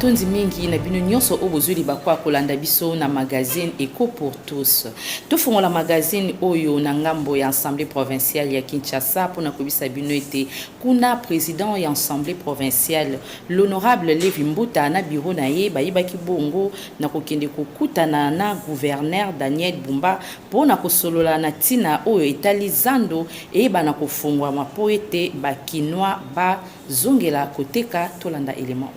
matondi mingi na bino nyonso obozuli bakwa kolanda biso na magazine Eco pour tous. Tofungola magazine oyo na ngambo ya Assemblée provinciale ya Kinshasa pour na kobisa bino ete kuna président ya Assemblée provinciale l'honorable Levi Mbuta na bureau na ye bayibaki bongo na kokende kokutana na gouverneur Daniel Bumba pour na kosolola na tina oyo etali zando e bana kofungwa mapo ete bakinwa ba zongela koteka tolanda élément.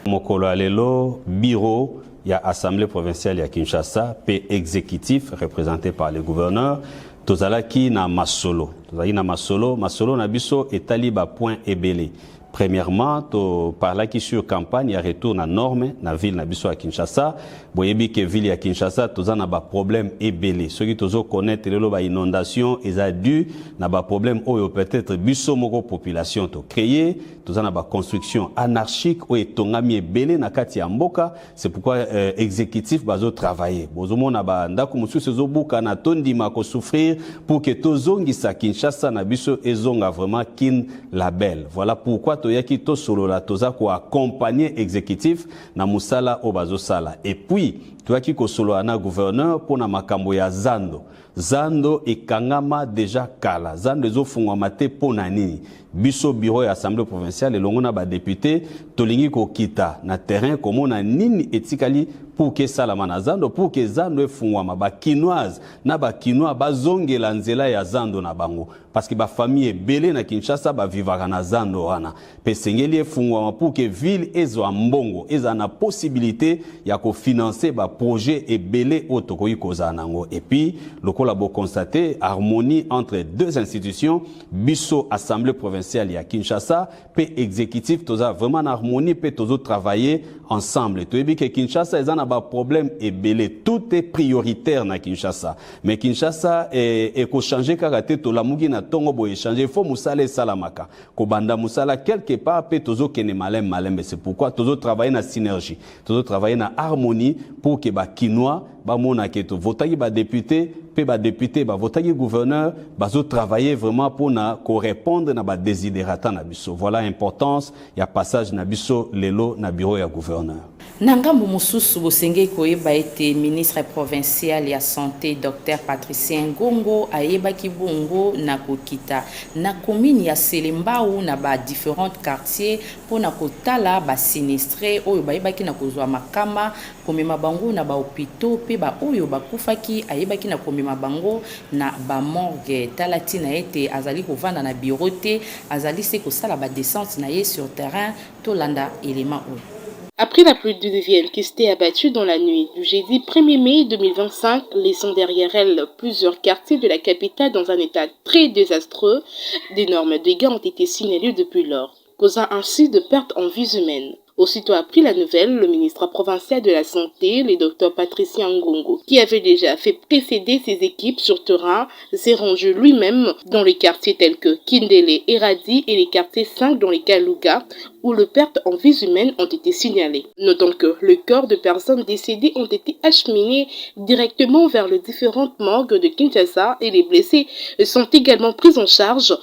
Mokolo alelo bureau ya Assemblée provinciale ya Kinshasa pe exécutif représenté par le gouverneur tozalaki na masolo na biso etali ba point ebele. Premièrement, to parlaki sur campagne ya retour na norme na ville na biso à Kinshasa. Boyebi ke ville ya Kinshasa toza na ba problème ebele. Ceux qui tozo connaître lelo ba inondation eza dû na ba problème oyo peut-être biso moko population to créer, toza na ba construction anarchique o etongami ebele na kati ya mboka. C'est pourquoi exécutif bazo travailler. Bozomo na ba ndako mususu zo buka na tondima ko souffrir pour que tozongisa Kinshasa na biso ezonga vraiment kin label. Voilà pourquoi toyaki to solo la toza ko accompagner exécutif na musala obazo sala. Et puis toyaki ko solo na gouverneur pour na makambo ya zando ekangama déjà kala zando ezo fungwa mate pona nini biso bureau ya Assemblée provinciale elongo na ba député tolingi ko kita na terrain komona nini etikali pour que salama na zando pour que zando efungwa ba kinoise na ba kinois bazongela nzela ya zando na bango parce que ba famille ebele na Kinshasa ba vivaka na zando wana pesengeli efungwa pour que ville ezo mbongo eza na possibilité ya ko financer ba projet ebele otokoyi koza nango. Et puis lokola bo constater harmonie entre deux institutions biso Assemblée provinciale ya Kinshasa pe exécutif toza vraiment en harmonie pe tozo travailler ensemble. Toyebi ke Kinshasa eza na ba problème ebele, tout est prioritaire na Kinshasa mais Kinshasa e ko changer kaka to lamuki na tongo bo échanger faut musala salamaka ko banda musala quelque part pe tozo kene malembe. C'est pourquoi tozo travailler na synergie, tozo travailler na harmonie pour que ba kinois ba mona ke to votaki ba député pe ba député ba votaki gouverneur bazo travailler vraiment pour na ko répondre na ba desiderata na biso. Voilà l'importance ya passage na biso lelo na bureau ya gouverneur. Nangambo mususu bosenge koyeba ete ministre provincial ya santé Dr Patricien Ngongo ayebaki bongo na kokita na commune ya Selembao na ba différents quartiers pour na kotala ba sinistré oyo bayebaki na kozwa makama komema bango na ba hôpitaux pe ba oyo bakufaki ayebaki na komema bango na ba morgue talati na ete azali kovanda na bureau te azali se kosala ba descente na ye sur terrain to landa élément oyo. Après la pluie diluvienne qui s'était abattue dans la nuit du jeudi 1er mai 2025, laissant derrière elle plusieurs quartiers de la capitale dans un état très désastreux, d'énormes dégâts ont été signalés depuis lors, causant ainsi de pertes en vies humaines. Aussitôt appris la nouvelle, le ministre provincial de la Santé, le Dr Patricien Ngongo, qui avait déjà fait précéder ses équipes sur terrain, s'est rendu lui-même dans les quartiers tels que Kindele, Eradi et les quartiers 5 dans les Kalouga, où les pertes en vies humaines ont été signalées. Notons que le corps de personnes décédées ont été acheminés directement vers les différentes morgues de Kinshasa et les blessés sont également pris en charge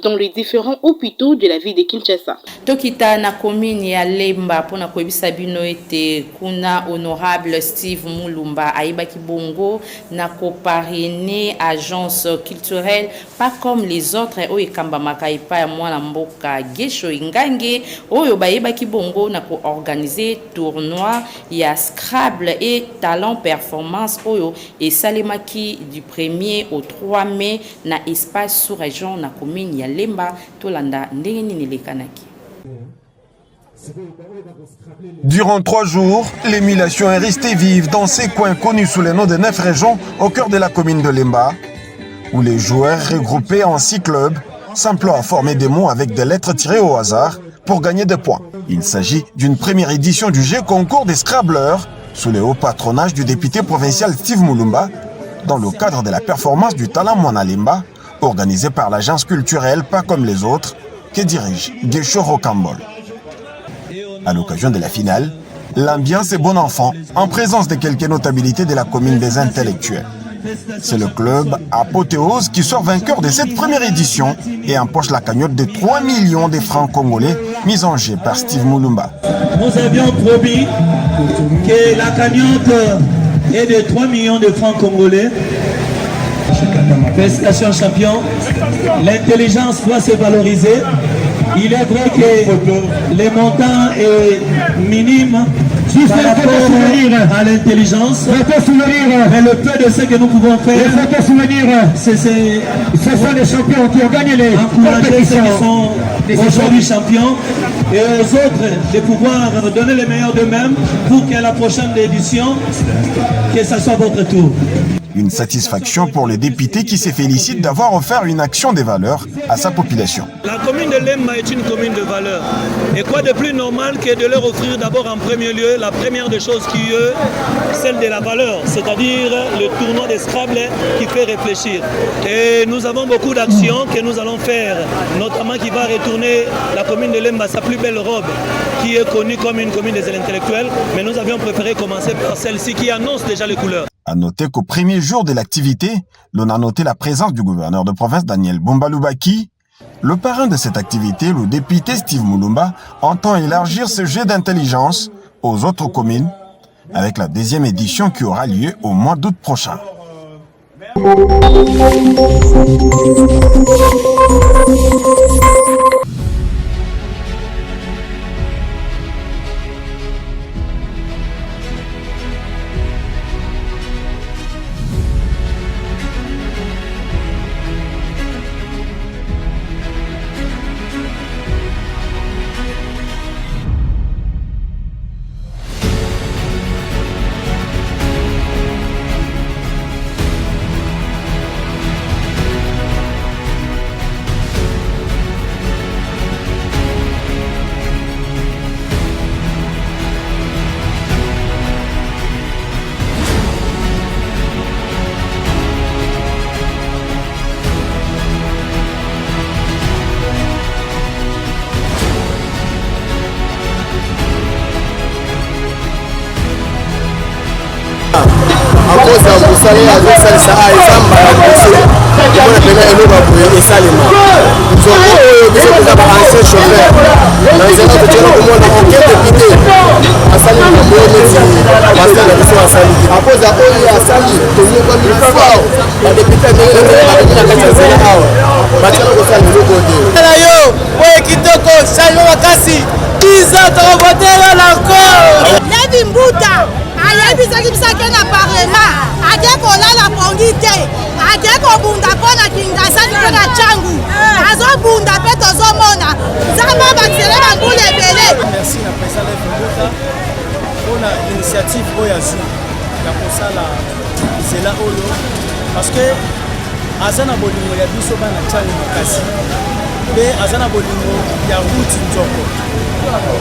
dans les différents hôpitaux de la ville de Kinshasa. Tokita na commune ya Lemba pona koyebisa bino ete kuna honorable Steve Mulumba ayebaki bongo na koparrainer agence culturelle pas comme les autres oyo ekambamaka epai ya mwana mboka Gesho Ingange oyo bayebaki bongo na ko organiser tournoi ya Scrabble et talent performance oyo esalemaki du 1er au 3 mai na espace sous région na commune ya Lemba tolanda ndenge nini lekanaki. Durant 3 jours, l'émulation est restée vive dans ces coins connus sous les noms de 9 régions au cœur de la commune de Lemba, où les joueurs regroupés en 6 clubs s'emploient à former des mots avec des lettres tirées au hasard pour gagner des points. Il s'agit d'une première édition du jeu concours des Scrabbleurs sous le haut patronage du député provincial Steve Mulumba dans le cadre de la performance du Talent Mwana Lemba organisée par l'agence culturelle Pas comme les autres que dirige Gesho Rokambol. À l'occasion de la finale, l'ambiance est bon enfant en présence de quelques notabilités de la commune des intellectuels. C'est le club Apothéose qui sort vainqueur de cette première édition et empoche la cagnotte de 3 millions de francs congolais mise en jeu par Steve Mulumba. Nous avions promis que la cagnotte est de 3 millions de francs congolais. Félicitations champion. L'intelligence doit se valoriser. Il est vrai que les montants est minime par rapport à l'intelligence. Mais le peu de ce que nous pouvons faire, ce sont les champions qui ont gagné les encourager ceux qui sont aujourd'hui champions et aux autres de pouvoir donner le meilleur d'eux-mêmes pour que la prochaine édition, que ce soit votre tour. Une satisfaction pour les députés qui se félicitent d'avoir offert une action des valeurs à sa population. La commune de Lemba est une commune de valeurs. Et quoi de plus normal que de leur offrir d'abord en premier lieu la première des choses qui est celle de la valeur, c'est-à-dire le tournoi des Scrabble qui fait réfléchir. Et nous avons beaucoup d'actions que nous allons faire, notamment qui va retourner la commune de Lemba, sa plus belle robe, qui est connue comme une commune des intellectuels. Mais nous avions préféré commencer par celle-ci qui annonce déjà les couleurs. À noter qu'au premier jour de l'activité, l'on a noté la présence du gouverneur de province Daniel Bombalubaki. Le parrain de cette activité, le député Steve Mulumba, entend élargir ce jeu d'intelligence aux autres communes avec la 2e édition qui aura lieu au mois d'août prochain. Parce que azana bolingo ya biso bana tchani makasi pe azana bolingo ya route nzoko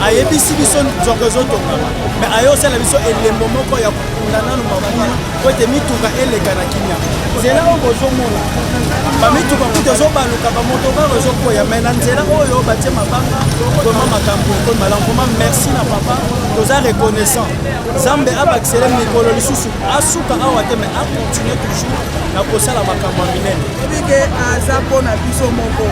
ayebisi biso nzoko ezotongama mais ayosala biso elembo moko ya kokunda nanu mabuma po ete mituka eleka na kimia nzela oyo bozomona bamituka kutu ezobaluka bamotoka ezokoya mais na nzela oyo batie mabanga koma makambo ekoli malamu merci na papa toza reconnaissant Zambe abakisele mikolo lisusu asuka awa te mais a continuer toujours na kosala makambo minene ebike aza pona biso moko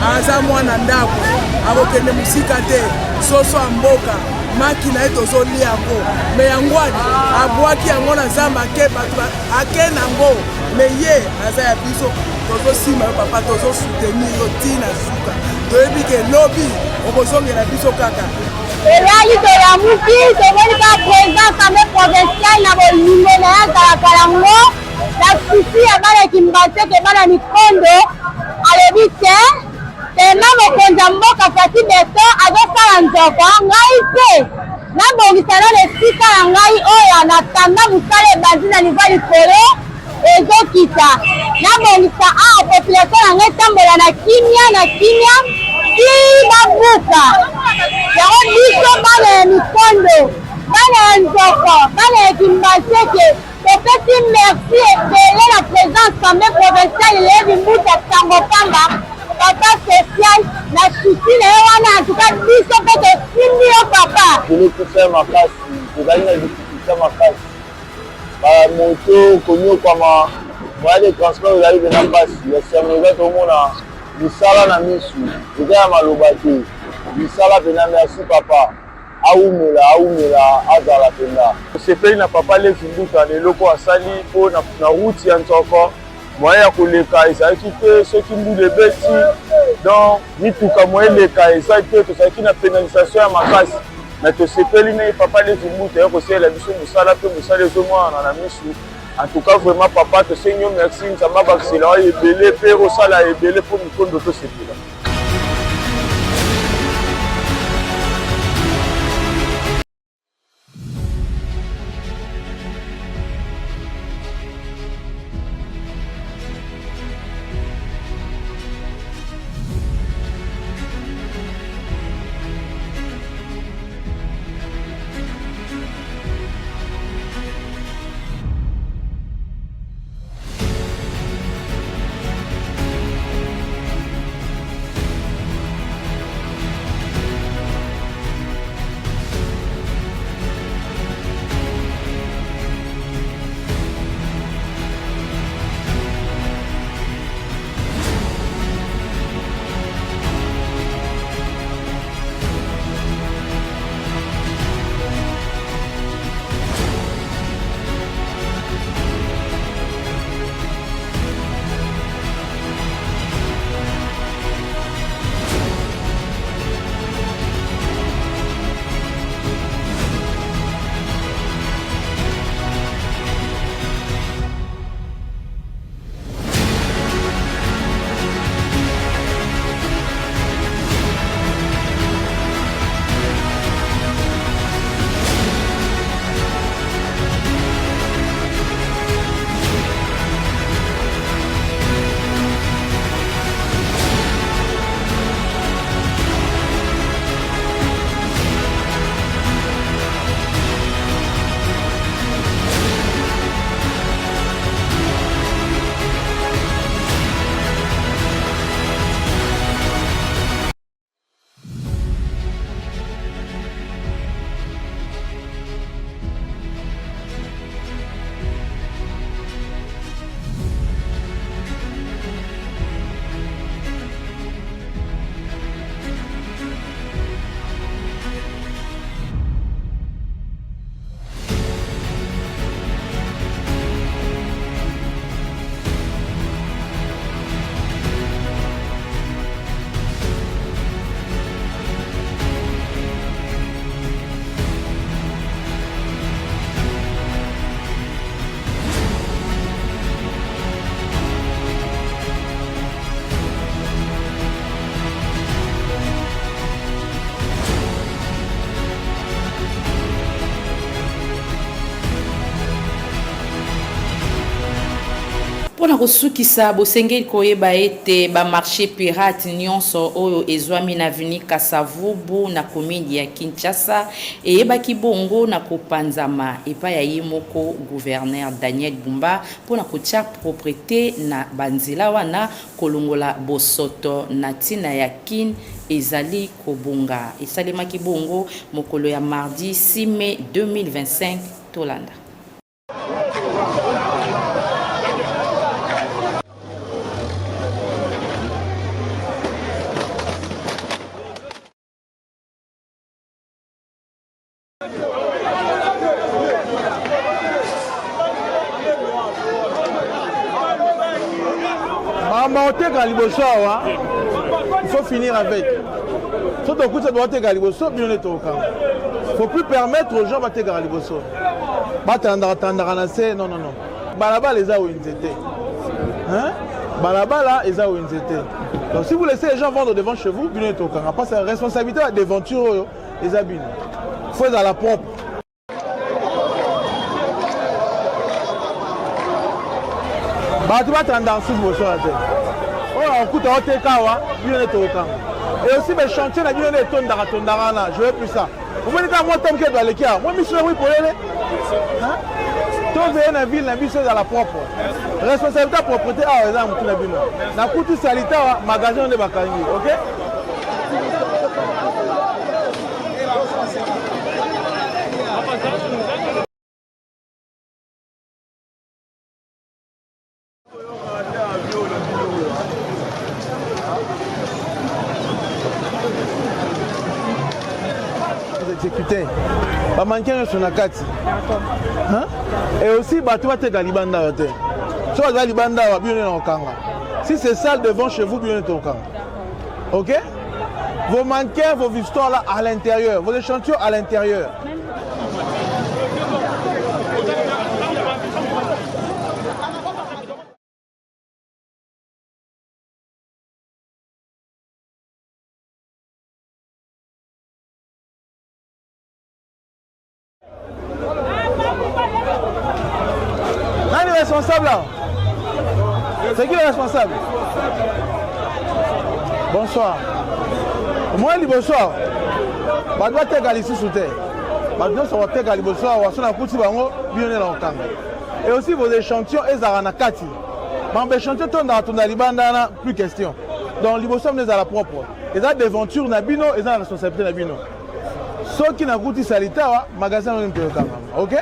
aza mwana ndako akokende musika te soso amboka maki na ye tozolia yango me yangwani abwaki yango na zamba ake bato ake nango me ye aza ya biso tozosima yo papa tozosoutenir yo ntina suka toyebi ke lobi okozongela biso kaka elali tolamuki tomoni ka président assemblée provinciale na bolingo na ye azalaka yango na susi ya bana kimbase ke bana mikondo alobi te tena mokonzi ya mboka fati beto azosala nzoko ngai te nabongisa nano esika na ngai oyo natanda mosala ebandi na nivo likolo ezokita nabongisa awa population na ngai etambola na kimia ti babuka yango biso bana ya mikondo bana ya nzoko bana ya kimbaseke topesi merci ebele na président assemblée provinciale levi mbuta sango pamba papa social na susi na ye wana antuka biso mpe tosimbi yo papa tolekufa makasi tozali na difficulté makasi bamoto konyokwama moyen de transport ezali pena mpasi yasermeza tomona misala na misu eza ya maloba te lisala pena merci papa aumela azala pena tosepeli na papa Levi Mbuta na eloko asali mpo na route ya nzoko moyen ya koleka ezalaki te soki mbula ebeti donc mituka moyen eleka eza te tozalaki na pénalisation ya makasi mais tosepeli na ye papa Levi Mbuta ya kosalela biso mosala mpe mosala ezomonana na misu. En tout cas, vraiment, papa, te seigneur, merci. Ça m'a vacciné. Il est belé, père, au salaire, il est belé pour nous prendre d'autres séquelles. Pona kosukisa bosengeli koyeba ete ba marché pirate nyonso oyo ezwami na avenue Kasavubu na commune ya Kinshasa eyebaki bongo na kopanzama epai ya ye moko gouverneur Daniel Bumba pona kotia propriété na banzela wana kolongola bosoto na tina ya kin ezali kobonga esalemaki bongo mokolo ya mardi 6 mai 2025 tolanda. Il faut finir avec. Il ne faut plus permettre aux gens de faire des choses. Non, non, non. Balaba les a où ils étaient. Balaba là, ils ont où ils étaient. Donc si vous laissez les gens vendre devant chez vous, après c'est la responsabilité des ventures, les abîmes. Il faut être à la pompe. Tu vas t'endormir sur vos choses. On coûte à Otekawa, et aussi mes chantiers, je veux plus ça. Vous voyez quand moi, Tom qui est dans les cas, moi, je suis là pour aller. Tout vient dans la ville, la ville c'est à la propre. Responsabilité de propriété, ah, exemple, tout la ville. La coûte sanitaire, magasin de Bakangi, ok? exécuter. Ba manquer sur la carte. Hein? Et aussi bato va te galibanda hote. So va galibanda va bien en kanga. Si c'est sale devant chez vous bien en kanga. OK? Vos manqueurs, vos histoires là à l'intérieur, vos échantillons à l'intérieur. Nani responsable là? C'est qui le responsable? Bonsoir. Moi, le bonsoir. Je dois te galiser sous terre. Je dois te galiser bonsoir. Je dois te galiser. Et aussi vos échantillons, ils ont un kati. Mais échantillons, dans la libanda, plus question. Donc, les bonsoirs, ils ont la propre. Ils ont des ventures, ils ont la responsabilité. Ceux qui n'ont pas de sanitaire, le magasin est un peu. OK?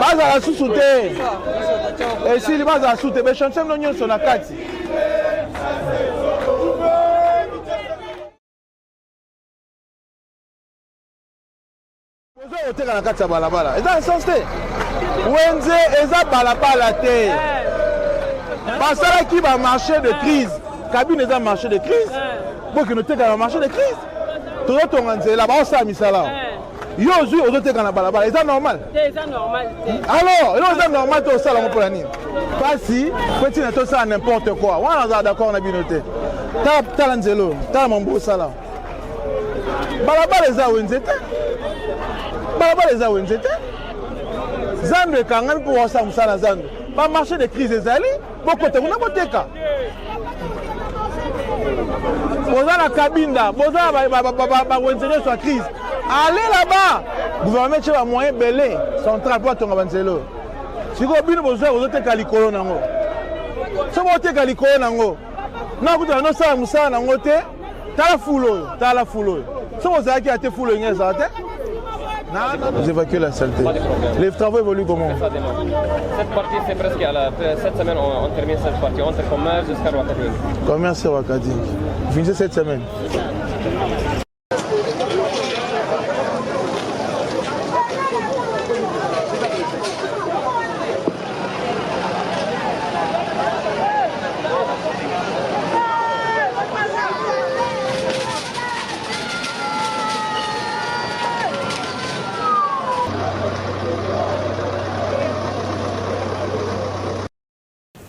Baza la sous-souté. Et si les bases la sous-souté, mais chantier non sur la carte. Vous avez la carte à balabala. Et dans le sens de Wenze et balabala te. Parce que qui va marcher de crise. Cabine est un marché de crise. Pour que nous ayons un marché de crise. Tout le monde est là-bas, on s'est mis ça là. Yo aussi aux autres dans balabala, c'est normal. C'est normal. Alors, c'est normal tout ça là pour la nuit. Pas si petit ne tout ça n'importe quoi. On est d'accord on a bien noté. Ta lanzelo, ta mambo ça là. Balabala les a wenzete. Balabala les a wenzete. Zande kangan pour ça musala zande. Pas marché de crise ezali, beaucoup te kuna boteka. Boza la cabine, boza ba wenzete sur crise. Allez là-bas. Le gouvernement a un moyen belé central pour ton avancelo. Si vous avez besoin de vous êtes calicolo nango. Si vous êtes calicolo nango. Na vous avez ça musa nango te. Ta la foulo. Si vous avez été foulo ngé ça te. Vous évacuez la saleté. Les travaux évoluent comment? Cette partie c'est presque à la cette semaine on termine cette partie entre commerce jusqu'à Wakading. Commerce à Wakading. Finissez cette semaine.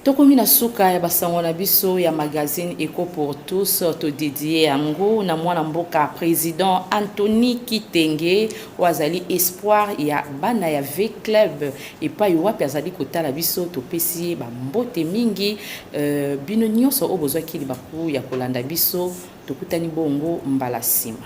Tokomi na suka ya basango na biso ya magazine Eco pour tous to dédié yango na mwana mboka président Anthony Kitenge wazali espoir ya bana ya V Club et pa yo wapi azali kotala biso to pesi ba mbote mingi bino nyonso obozwa kili baku ya kolanda biso tokutani bongo mbala sima.